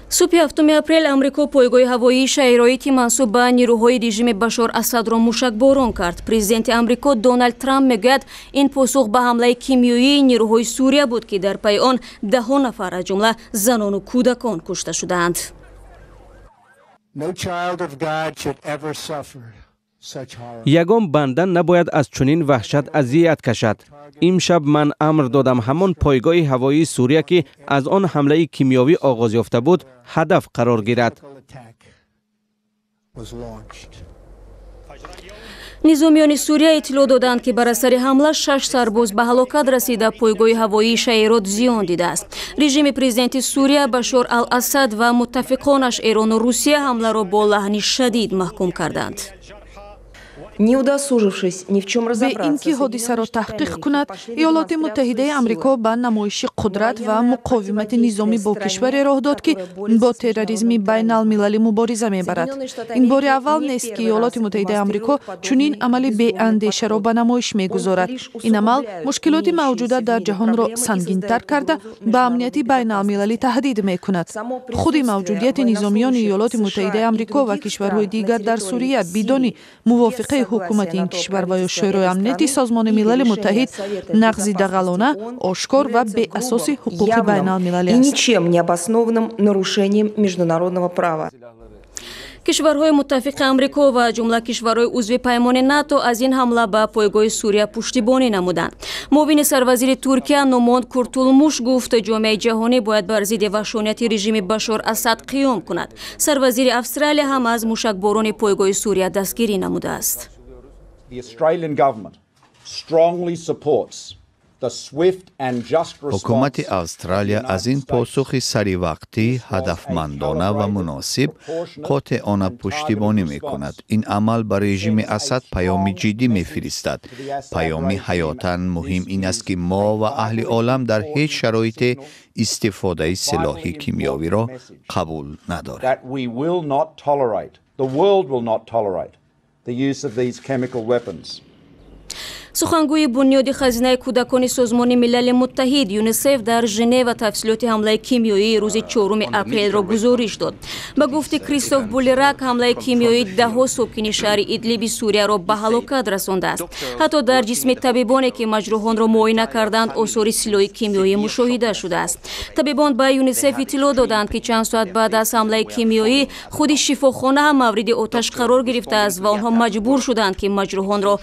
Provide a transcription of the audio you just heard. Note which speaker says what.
Speaker 1: صبح 7 اپریل آمریکا پایگاه هوایی شهرایتی منصوب به نیروهای رژیم بشار اسد را موشکباران کرد. پرزیدنت آمریکا دونالد ترامپ میگوید این پاسخ به حمله کیمیایی نیروهای سوریه بود که در پی آن 10 نفر از جمله زنان و کودکان کشته شدند.
Speaker 2: یگان بنده نباید از چنین وحشت اذیت کشد. امشب من امر دادم همان پایگاه هوایی سوریه که از آن حمله کیمیایی آغاز یافته بود هدف قرار گیرد.
Speaker 1: نظامیان سوریه اطلاع دادند که بر اثر حمله 6 سرباز به هلاکت رسیده پایگاه هوایی شهرات زیان دیده است. رژیم پرزیدنت سوریه بشار الاسد و متفقانش ایران و روسیه حمله را با لحن شدید محکوم کردند.
Speaker 3: به اینکه حادثه را تحقیق کند، ایالات متحده آمریکا به نمایش قدرت و مقاومت نظامی با کشوری راه داد که با تروریسم بین المللی مبارزه میبرد. این بار اول نیست که ایالات متحده آمریکا چنین عمل بی اندیشه را به نمایش میگذارد. این عمل مشکلات موجوده در جهان را سنگین‌تر کرده به امنیت بین المللی تهدید میکند. خود موجودیت نظامیان ایالات متحده آمریکا و کشورهای دیگر در سوریه بدون موافقه حکومت این کشور و شورای امنیتی سازمان ملل متحد نقض دغلانه، آشکار و بی اساس حقوق بین المللی است.
Speaker 1: کشورهای متفق آمریکا و جمله کشورهای عضو پیمان ناتو از این حمله به پایگاه سوریه پشتیبانی نمودند. معاون سروزیر ترکیه نومان کورتولموش گفت جامعه جهانی باید بر ضد وحشیانیت رژیم بشار اسد قیام کند. سروزیر استرالیا هم از موشکباران پایگاه سوریه دستگیری نموده است.
Speaker 4: حکومت استرالیا از این پاسخ سری وقتی، هدفمندانه و مناسب قاطعانه پشتیبانی می کند. این عمل بر رژیم اسد پیامی جدی می فرستد. پیامی حیاتاً مهم این است که ما و اهل عالم در هیچ شرایط استفاده سلاح کیمیایی را قبول نداریم.
Speaker 1: سخنگوی بنیاد خزینه کودکان سازمان ملل متحد یونیسف در ژنو تفصیلات حمله کیمیایی روز 4 اپریل را گزارش داد. به گفته کریستوف بولیرک حمله کیمیایی 10 ساکن شهر ادلیب سوریه را به هلاکت رسانده است. حتی در جسم طبیبانی که مجروحان را معاینه کردند آثار سلاح کیمیایی مشاهده شده است. طبیبان به یونیسف اطلاع دادند که چند ساعت بعد از حمله کیمیایی خود شفاخانه هم مورد آتش قرار گرفته است و آنها مجبور شدند که مجروحان را